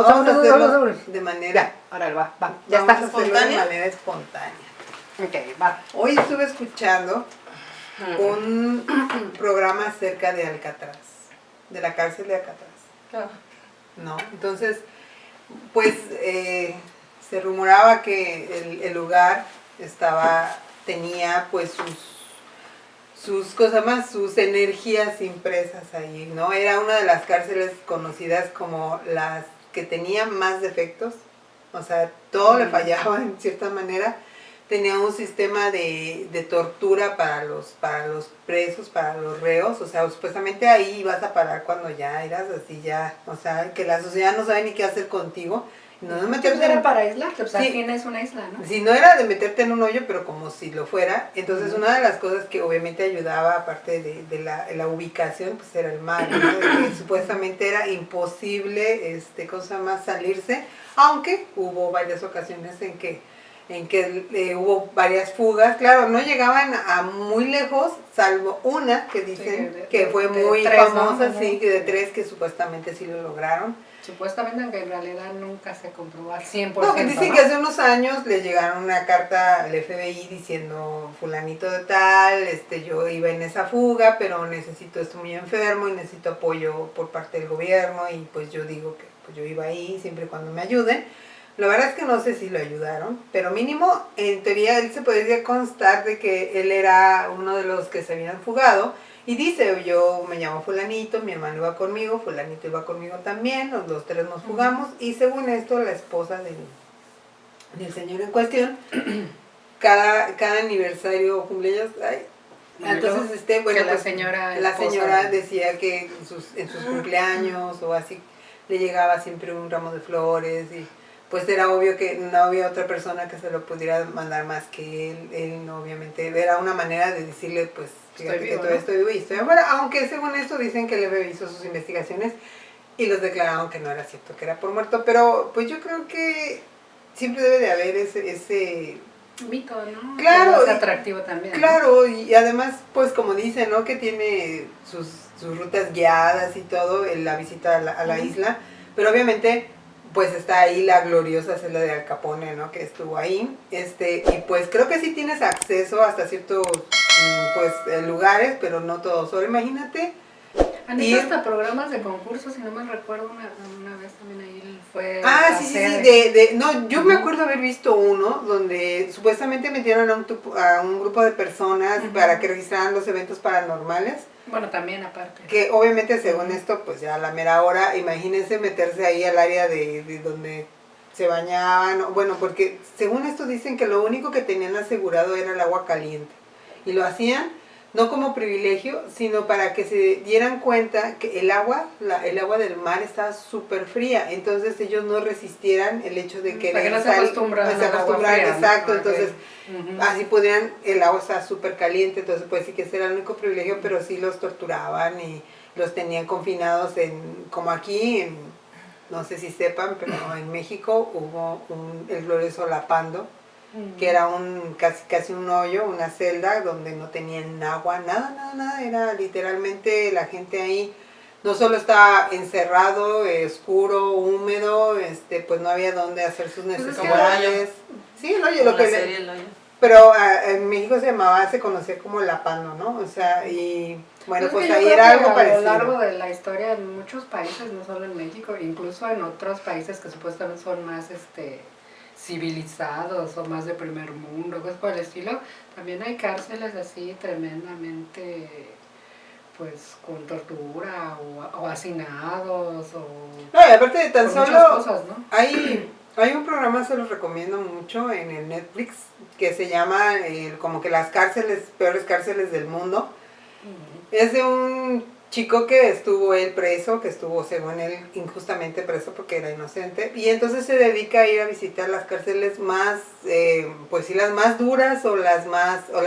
vamos a hacerlo de manera... Ahora va. Ya está espontánea. De manera espontánea. Ok, va. Hoy estuve escuchando un programa acerca de Alcatraz, de la cárcel de Alcatraz. ¿No? Entonces, pues se rumoraba que el lugar tenía pues sus energías impresas ahí, ¿no? Era una de las cárceles conocidas como las que tenían más defectos, o sea, todo le fallaba en cierta manera. Tenía un sistema de tortura para los presos, para los reos, o sea, supuestamente ahí ibas a parar cuando ya eras así ya, o sea, que la sociedad no sabe ni qué hacer contigo. No de meterte era para isla, que sí, al fin es una isla, ¿no? Si no era de meterte en un hoyo, pero como si lo fuera. Entonces una de las cosas que obviamente ayudaba, aparte de la ubicación, pues era el mar, ¿no? De que supuestamente era imposible, salirse, aunque hubo varias ocasiones en que hubo varias fugas. Claro, no llegaban a muy lejos, salvo una que dicen que fue muy famosa, ¿no? Sí, de 3 que supuestamente sí lo lograron. Supuestamente, aunque en realidad nunca se comprobó al 100%. No, que dicen, ¿no?, que hace unos años le llegaron una carta al FBI diciendo, fulanito de tal, yo iba en esa fuga, pero estoy muy enfermo y necesito apoyo por parte del gobierno, y pues yo digo que pues yo iba ahí siempre y cuando me ayuden. La verdad es que no sé si lo ayudaron, pero mínimo, en teoría, él se podría constar de que él era uno de los que se habían fugado. Y dice, yo me llamo fulanito, mi hermano iba conmigo, fulanito iba conmigo también, los 3 nos fugamos. Y según esto, la esposa del señor en cuestión, cada aniversario o cumpleaños, entonces bueno, pues, la señora decía que en sus cumpleaños o así, le llegaba siempre un ramo de flores, y pues era obvio que no había otra persona que se lo pudiera mandar más que él obviamente, era una manera de decirle, pues, fíjate que todavía estoy vivo y estoy afuera, aunque según esto dicen que el FBI hizo sus investigaciones y los declararon que no era cierto, que era por muerto, pero pues yo creo que siempre debe de haber ese mito, ¿no? Claro. Es atractivo también. Claro, ¿no? Y además, pues como dicen, ¿no?, que tiene sus rutas guiadas y todo, en la visita a la isla, pero obviamente pues está ahí la gloriosa celda de Al Capone, ¿no?, que estuvo ahí, y pues creo que sí tienes acceso hasta ciertos pues lugares, pero no todos. Ahora imagínate. Han hecho hasta programas de concursos, si no me recuerdo, una vez también ahí fue. Sí, no, yo me acuerdo haber visto uno donde supuestamente metieron a un grupo de personas para que registraran los eventos paranormales. Bueno, también aparte. Que obviamente según esto, pues ya a la mera hora, imagínense meterse ahí al área de donde se bañaban, bueno, porque según esto dicen que lo único que tenían asegurado era el agua caliente. Y lo hacían no como privilegio, sino para que se dieran cuenta que el agua del mar estaba súper fría, entonces ellos no resistieran el hecho de que no se acostumbraran al agua fría, exacto, ¿no? Entonces así podrían, el agua está súper caliente, entonces pues sí que ese era el único privilegio, pero sí los torturaban y los tenían confinados como aquí, no sé si sepan, pero en México hubo el glorioso Lapando, que era casi un hoyo, una celda donde no tenían agua, nada, era literalmente la gente ahí, no solo estaba encerrado, oscuro, húmedo, pues no había dónde hacer sus necesidades. Sí, el hoyo, el hoyo. Pero en México se conocía como Lapando, ¿no? O sea, y bueno, pues ahí era algo parecido. A lo largo de la historia en muchos países, no solo en México, incluso en otros países que supuestamente son más civilizados o más de primer mundo, cosas por el estilo, también hay cárceles así tremendamente, pues, con tortura o hacinados o... No, y aparte de tan solo cosas, ¿no? Hay un programa, se los recomiendo mucho, en el Netflix, que se llama como que las peores cárceles del mundo. Es de un chico que estuvo él preso, que estuvo según él injustamente preso porque era inocente, y entonces se dedica a ir a visitar las cárceles más, pues sí, las más duras o las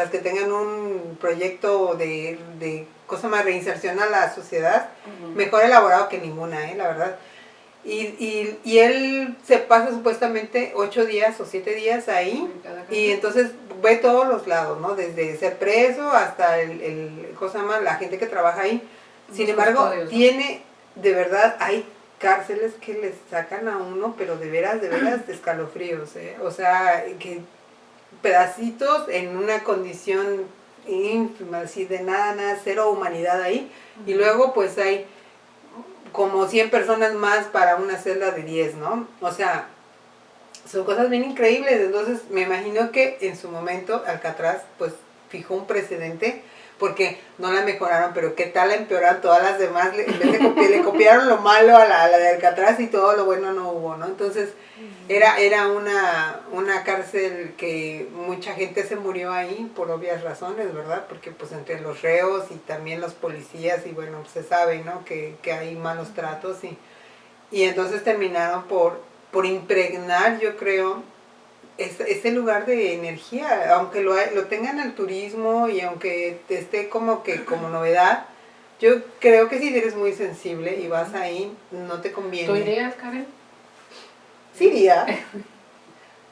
que tengan un proyecto de cosa más reinserción a la sociedad, mejor elaborado que ninguna, la verdad. Y él se pasa supuestamente 8 días o 7 días ahí, y entonces ve todos los lados, ¿no? Desde ser preso hasta la gente que trabaja ahí. Sin embargo, tiene, de verdad, hay cárceles que les sacan a uno, pero de veras de escalofríos, ¿eh? O sea, que pedacitos en una condición ínfima, así de nada, cero humanidad ahí, y luego pues hay como 100 personas más para una celda de 10, ¿no? O sea, son cosas bien increíbles. Entonces me imagino que en su momento Alcatraz pues fijó un precedente, porque no la mejoraron, pero qué tal la empeoraron todas las demás, en vez de le copiaron lo malo a la de Alcatraz y todo lo bueno no hubo, ¿no? Entonces era una cárcel que mucha gente se murió ahí por obvias razones, ¿verdad? Porque pues entre los reos y también los policías y bueno, se sabe, ¿no? Que hay malos tratos y entonces terminaron por impregnar, yo creo, ese lugar de energía, aunque lo tengan el turismo y aunque esté como que como novedad, yo creo que si eres muy sensible y vas ahí, no te conviene. ¿Tú irías, Karen? Sí iría.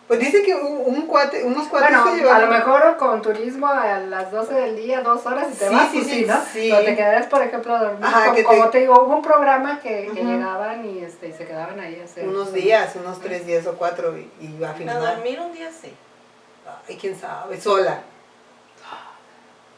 Pues dice que unos cuates bueno, se llevaron. A lo mejor con turismo a las 12 del día, 2 horas y te vas, pues sí, ¿no? Sí. Pero te quedarías, por ejemplo, a dormir. Ajá, como te digo, hubo un programa que Ujú. llegaban y se quedaban ahí a hacer Unos días, unos 3 días o 4 y a A filmar. dormir un día sí, Ay, quién sabe, sola.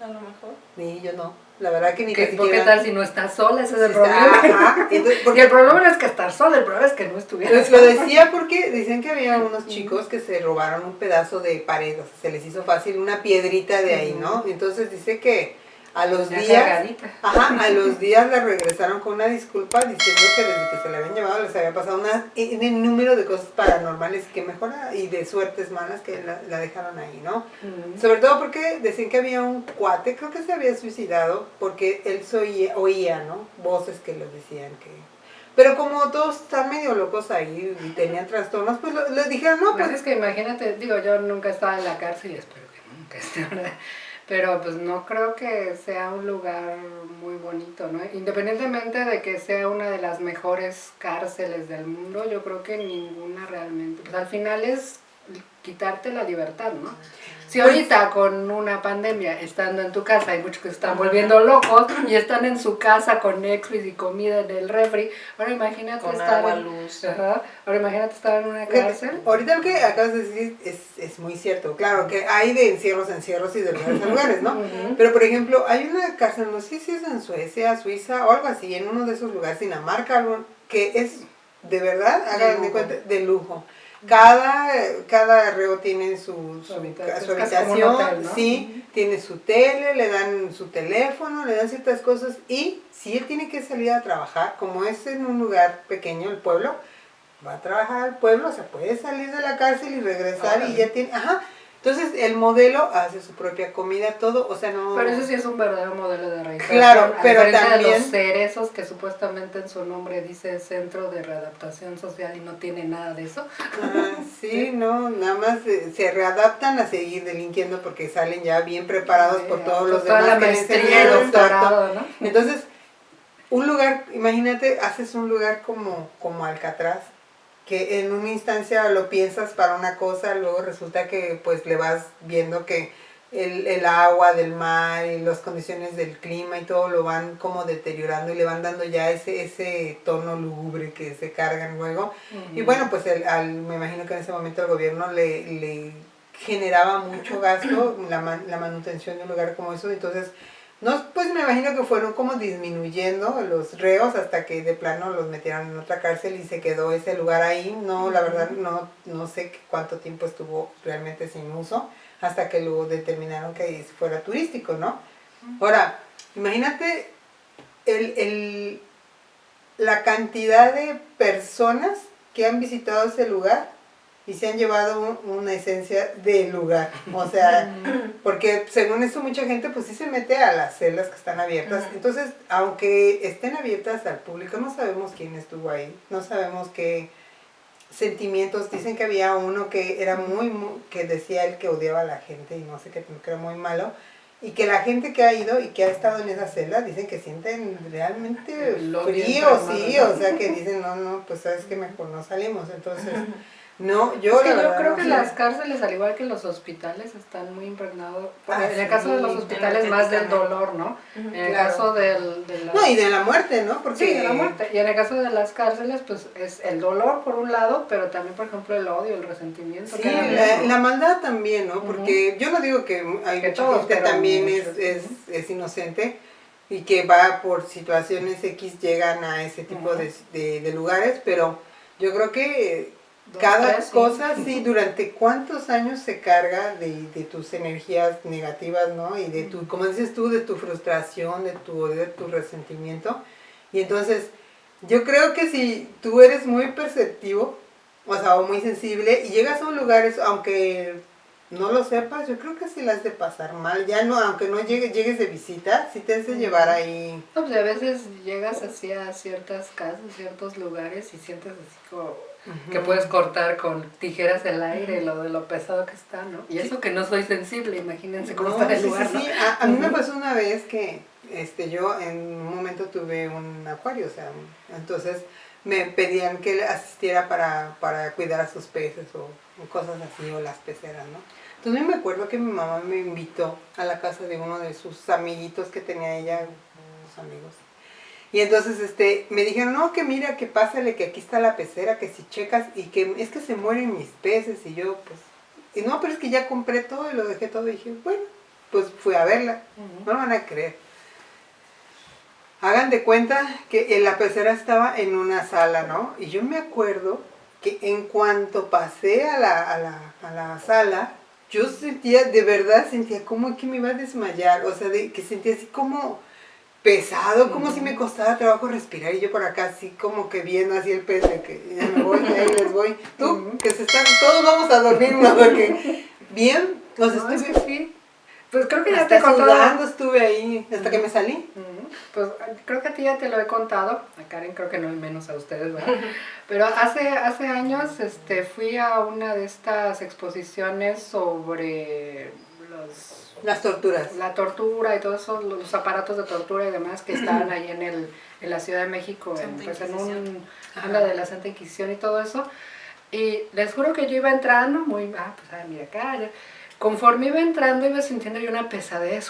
a lo mejor. Ni yo no. La verdad que ni ¿Qué, siquiera. ¿Qué tal si no estás sola? Ese es el Sí, problema. ajá. Entonces, Y el problema no es que estar sola, el problema es que no estuvieras Lo decía porque dicen que había unos chicos que se robaron un pedazo de pared, o sea, se les hizo fácil una piedrita de ahí, ¿no? Entonces dice que a los días, a los días la regresaron con una disculpa diciendo que desde que se la habían llevado les había pasado un número de cosas paranormales que mejora y de suertes malas que la dejaron ahí, ¿no? Sobre todo porque decían que había un cuate, creo que se había suicidado porque él oía, ¿no? Voces que le decían que... Pero como todos están medio locos ahí y tenían trastornos, pues les dijeron, no, pues... Es que imagínate, digo, yo nunca estaba en la cárcel y espero que nunca esté, ¿verdad? Pero pues no creo que sea un lugar muy bonito, ¿no? Independientemente de que sea una de las mejores cárceles del mundo, yo creo que ninguna realmente. Pues al final es quitarte la libertad, ¿no? Si ahorita con una pandemia, estando en tu casa, hay muchos que se están volviendo locos y están en su casa con Netflix y comida en el refri, ahora imagínate Con estar agua, luz. Ajá, ahora imagínate estar en una cárcel. Ahorita lo que acabas de decir es muy cierto. Claro que hay de encierros y de lugares a lugares, ¿no? Pero por ejemplo, hay una cárcel, no sé si es en Suecia, Suiza o algo así, en uno de esos lugares, Dinamarca, que es de verdad, hagan de cuenta, de lujo. Cada reo tiene su habitación, hotel, ¿no? sí, tiene su tele, le dan su teléfono, le dan ciertas cosas y si él tiene que salir a trabajar, como es en un lugar pequeño, el pueblo, va a trabajar al pueblo, o sea, puede salir de la cárcel y regresar y ya tiene, entonces el modelo hace su propia comida, todo, o sea, no... Pero eso sí es un verdadero modelo de reinserción. Claro, pero diferencia también... de los cerezos que supuestamente en su nombre dice Centro de Readaptación Social y no tiene nada de eso. Sí, no, nada más se readaptan a seguir delinquiendo porque salen ya bien preparados por todos los demás. Toda la maestría y doctorado, ¿no? Entonces, un lugar, imagínate, haces un lugar como Alcatraz, que en una instancia lo piensas para una cosa, luego resulta que pues le vas viendo que el agua del mar y las condiciones del clima y todo lo van como deteriorando y le van dando ya ese tono lúgubre que se cargan luego. Y bueno, pues me imagino que en ese momento el gobierno le generaba mucho gasto la manutención de un lugar como eso, entonces... No, pues me imagino que fueron como disminuyendo los reos hasta que de plano los metieron en otra cárcel y se quedó ese lugar ahí. No, la verdad no sé cuánto tiempo estuvo realmente sin uso hasta que luego determinaron que fuera turístico, ¿no? Ahora, imagínate la cantidad de personas que han visitado ese lugar y se han llevado una esencia del lugar, o sea, porque según eso mucha gente pues sí se mete a las celdas que están abiertas, entonces aunque estén abiertas al público no sabemos quién estuvo ahí, no sabemos qué sentimientos, dicen que había uno que era que decía él que odiaba a la gente y no sé qué, que era muy malo, y que la gente que ha ido y que ha estado en esa celda dicen que sienten realmente frío, sí, o sea que dicen no, pues sabes que mejor no salimos, entonces... No, Es yo que la yo verdad creo no que sé. las cárceles, al igual que los hospitales, están muy impregnados. Ah, En el caso de los sí, hospitales, más del energéticamente. dolor, ¿no? Ujú, En el claro. caso de las... No, y de la muerte, ¿no? Porque Sí, de la muerte. Y en el caso de las cárceles, pues es el dolor por un lado, pero también, por ejemplo, el odio, el resentimiento. sí, que hay, ¿no? la maldad también, ¿no? Ujú. Porque yo no digo que hay Que mucha todos, gente pero también muchos. es inocente y que va por situaciones X llegan a ese tipo Ujú. de lugares, pero yo creo que Dos, cada tres, sí. cosa, sí, durante cuántos años se carga de tus energías negativas, ¿no? Y de tu, como dices tú, de tu frustración, de tu odio, de tu resentimiento. Y entonces, yo creo que si tú eres muy perceptivo, o sea, o muy sensible, y llegas a un lugar, aunque no lo sepas, yo creo que sí la has de pasar mal. Ya no, aunque no llegues de visita, sí te has de llevar ahí. No, pues a veces llegas así a ciertas casas, ciertos lugares y sientes así como que puedes cortar con tijeras el aire, lo de lo pesado que está, ¿no? Y eso que no soy sensible, imagínense cómo está en el sí, lugar, sí, ¿no? sí. A mí me pasó una vez que yo en un momento tuve un acuario, o sea, entonces me pedían que asistiera para cuidar a sus peces o cosas así, o las peceras, ¿no? Entonces me acuerdo que mi mamá me invitó a la casa de uno de sus amiguitos que tenía ella, sus amigos. Y entonces me dijeron, no, que mira, que pásale, que aquí está la pecera, que si checas, y que es que se mueren mis peces, y yo, pues, y no, pero es que ya compré todo y lo dejé todo, y dije, bueno, pues fui a verla, no lo van a creer. Hagan de cuenta que la pecera estaba en una sala, ¿no? Y yo me acuerdo que en cuanto pasé a la sala, yo sentía, de verdad, sentía como que me iba a desmayar, o sea, que sentía así como pesado, como si me costara trabajo respirar, y yo por acá así como que viendo así el pez de que ya me voy, ahí les voy. Tú, que se están, todos vamos a dormir, ¿no? Porque bien, los No, es estuve que sí. Pues creo que ya hasta te he contado. sudando, estuve ahí hasta que me salí. Pues creo que a ti ya te lo he contado, a Karen creo que no, y menos a ustedes, ¿verdad? Pero hace años fui a una de estas exposiciones sobre Las torturas. la tortura y todos esos, los aparatos de tortura y demás que estaban ahí en la Ciudad de México, en una de la Santa Inquisición y todo eso. Y les juro que yo iba entrando muy, mira acá. Conforme iba entrando iba sintiendo yo una pesadez.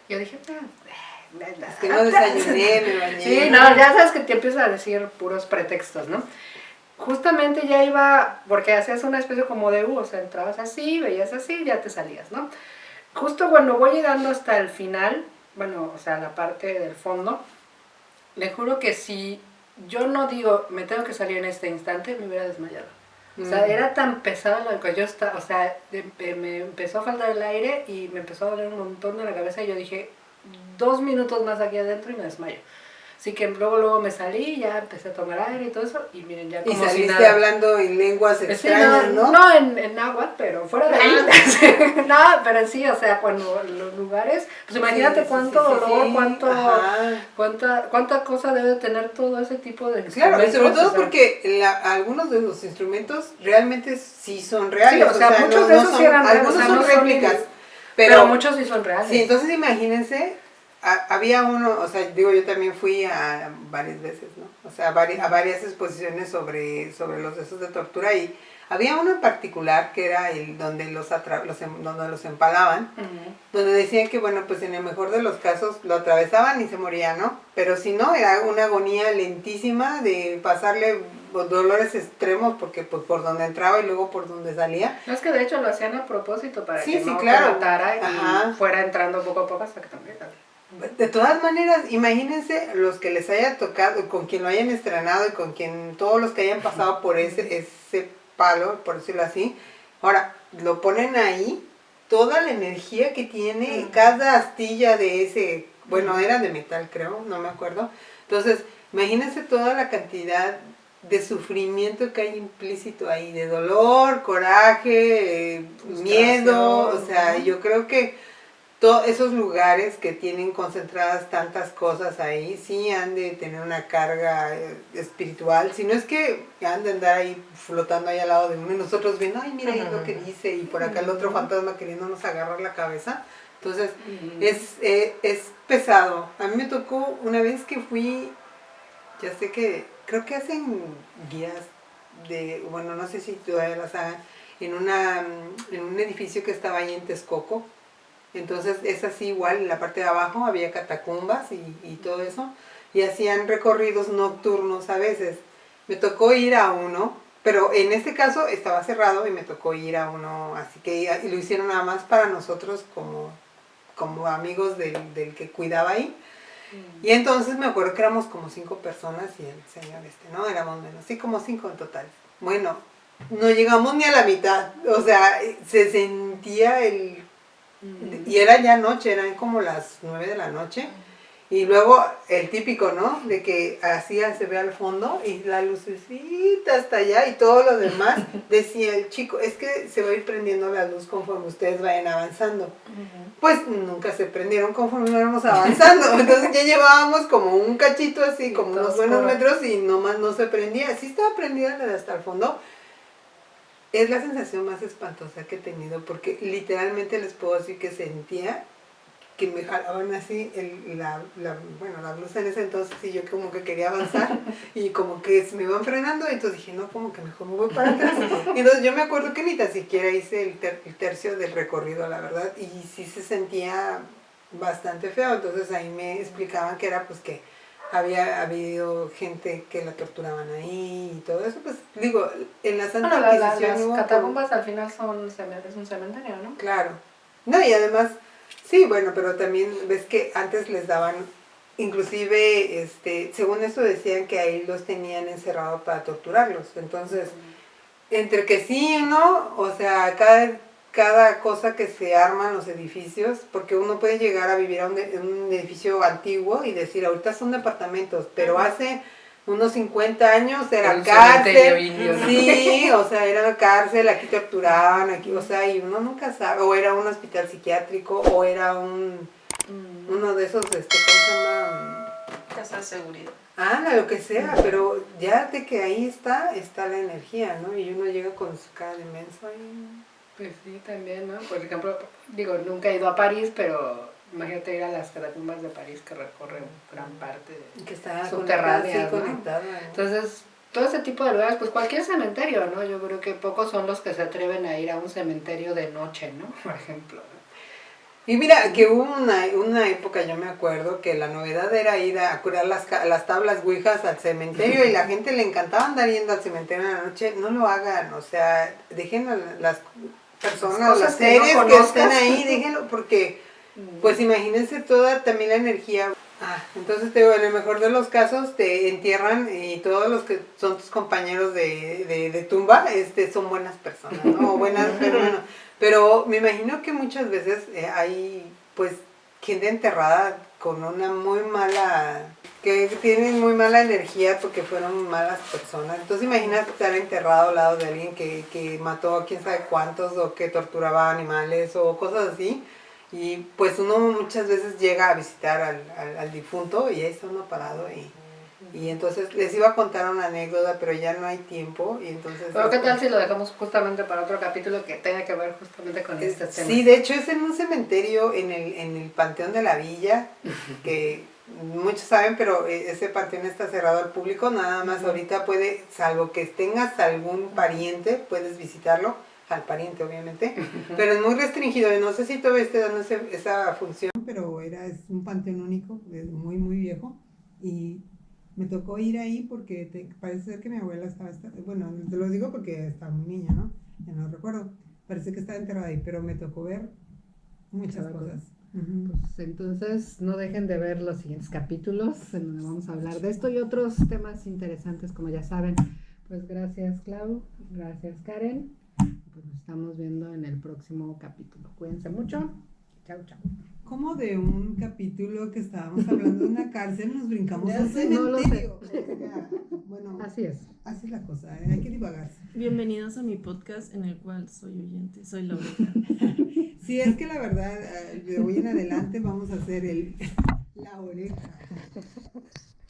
Yo dije, Es que no desayuné, me bañé. sí, no, ya sabes que te empiezas a decir puros pretextos, ¿no? Justamente ya iba, porque hacías una especie como de o sea, entrabas así, veías así, ya te salías, ¿no? Justo cuando voy llegando hasta el final, bueno, o sea, la parte del fondo, le juro que si yo no digo, me tengo que salir en este instante, me hubiera desmayado. O sea, era tan pesado lo que yo estaba, o sea, me empezó a faltar el aire y me empezó a doler un montón de la cabeza y yo dije, 2 minutos más aquí adentro y me desmayo. Así que luego me salí, ya empecé a tomar aire y todo eso, y miren, ya como y saliste si nada. hablando en lenguas extrañas, sí, ¿no? No en náhuatl, pero fuera de ahí. No, pero sí, o sea, cuando los lugares, pues imagínate cuánto dolor, cuánta cosa debe tener todo ese tipo de instrumentos. Claro, y sobre todo o sea, porque algunos de los instrumentos realmente sí son reales. Sí, o sea, muchos de esos sí eran reales, algunos o sea, son no son réplicas. pero muchos sí son reales. Sí, entonces imagínense, había uno, o sea, digo, yo también fui a varias veces, ¿no? O sea, a varias exposiciones sobre los esos de tortura, y había uno en particular que era el donde donde los empalaban, donde decían que, bueno, pues en el mejor de los casos lo atravesaban y se moría, ¿no? Pero si no, era una agonía lentísima de pasarle dolores extremos, porque pues por donde entraba y luego por donde salía. No, es que de hecho lo hacían a propósito para Sí, que sí, no claro. te matara y Ajá. fuera entrando poco a poco hasta que también. De todas maneras, imagínense los que les haya tocado, con quien lo hayan estrenado y con quien todos los que hayan pasado por ese palo, por decirlo así. Ahora, lo ponen ahí, toda la energía que tiene cada astilla de ese, bueno, era de metal creo, no me acuerdo. Entonces, imagínense toda la cantidad de sufrimiento que hay implícito ahí, de dolor, coraje, miedo, o sea, yo creo que todos esos lugares que tienen concentradas tantas cosas ahí, sí han de tener una carga espiritual, si no es que han de andar ahí flotando ahí al lado de uno y nosotros viendo, ay, mira ahí lo que dice, y por acá el otro fantasma queriéndonos agarrar la cabeza. Entonces, es pesado. A mí me tocó una vez que fui, ya sé que, creo que hacen guías bueno, no sé si todavía las hagan, en un edificio que estaba ahí en Texcoco. Entonces es así igual, en la parte de abajo había catacumbas y todo eso, y hacían recorridos nocturnos a veces. Me tocó ir a uno, pero en este caso estaba cerrado y me tocó ir a uno, así que lo hicieron nada más para nosotros como amigos del que cuidaba ahí. Y entonces me acuerdo que éramos como 5 personas y el señor ¿no? Éramos menos, sí, como 5 en total. Bueno, no llegamos ni a la mitad, o sea, se sentía y era ya noche, eran como las 9 de la noche. Y luego el típico, ¿no? De que así se ve al fondo y la lucecita hasta allá y todo lo demás. Decía el chico, es que se va a ir prendiendo la luz conforme ustedes vayan avanzando. Pues nunca se prendieron conforme íbamos avanzando. Entonces ya llevábamos como un cachito así, como unos buenos metros y nomás no se prendía. Sí estaba prendida hasta el fondo. Es la sensación más espantosa que he tenido porque literalmente les puedo decir que sentía que me jalaban así la blusa en ese entonces y yo como que quería avanzar y como que se me iban frenando y entonces dije, no, como que mejor me voy para atrás. Y entonces yo me acuerdo que ni tan siquiera hice el tercio del recorrido, la verdad, y sí se sentía bastante feo. Entonces ahí me explicaban que era pues que había habido gente que la torturaban ahí y todo eso. Pues digo, en la Santa Inquisición... Las catacumbas al final es un cementerio, ¿no? Claro. No, y además... Sí, bueno, pero también ves que antes les daban, inclusive, según esto decían que ahí los tenían encerrados para torturarlos. Entonces, entre que sí y no, o sea, cada cosa que se arman los edificios, porque uno puede llegar a vivir en un edificio antiguo y decir, ahorita son departamentos, pero hace unos 50 años era cárcel, indio, ¿no? Sí, o sea, era cárcel, aquí torturaban, aquí, o sea, y uno nunca sabe, o era un hospital psiquiátrico, o era uno de esos, ¿cómo se llama? Casa de seguridad. Lo que sea, pero ya de que ahí está la energía, ¿no? Y uno llega con su cara de menso ahí. Pues sí, también, ¿no? Por ejemplo, digo, nunca he ido a París, pero... Imagínate ir a las catacumbas de París que recorren gran parte de que está subterránea, ¿no? Conectada. Entonces, todo ese tipo de lugares, pues cualquier cementerio, ¿no? Yo creo que pocos son los que se atreven a ir a un cementerio de noche, ¿no? Por ejemplo, ¿no? Y mira, que hubo una época, yo me acuerdo, que la novedad era ir a curar las tablas ouijas al cementerio y la gente le encantaba andar yendo al cementerio en la noche. No lo hagan, o sea, dejen a las personas, las seres que estén ahí, déjenlo, porque... Pues imagínense toda también la energía. Entonces te digo, en el mejor de los casos te entierran y todos los que son tus compañeros de tumba son buenas personas, ¿no? O buenas, pero me imagino que muchas veces hay pues gente enterrada con una muy mala, que tienen muy mala energía porque fueron malas personas. Entonces imagínate estar enterrado al lado de alguien que mató a quién sabe cuántos o que torturaba animales o cosas así. Y pues uno muchas veces llega a visitar al difunto y ahí está uno parado y entonces les iba a contar una anécdota, pero ya no hay tiempo y entonces... Pero ¿qué tal si lo dejamos justamente para otro capítulo que tenga que ver justamente con este tema? Sí, de hecho es en un cementerio en el Panteón de la Villa, que muchos saben, pero ese panteón está cerrado al público, nada más ahorita salvo que tengas algún pariente, puedes visitarlo. Al pariente, obviamente, pero es muy restringido. No sé si todavía esté dando esa función, pero es un panteón único, es muy, muy viejo, y me tocó ir ahí porque parece ser que mi abuela bueno, te lo digo porque estaba muy niña, ¿no? Ya no recuerdo, parece que estaba enterrada ahí, pero me tocó ver muchas cosas. Pues entonces no dejen de ver los siguientes capítulos en donde vamos a hablar de esto y otros temas interesantes, como ya saben. Pues gracias, Clau, gracias, Karen. Pues nos estamos viendo en el próximo capítulo. Cuídense mucho. Chao, chao. Como de un capítulo que estábamos hablando de una cárcel, nos brincamos a un cementerio. No lo sé. Bueno, así es la cosa, hay que divagar. Bienvenidos a mi podcast en el cual soy oyente, soy la oreja. Sí, es que la verdad, de hoy en adelante vamos a hacer la oreja.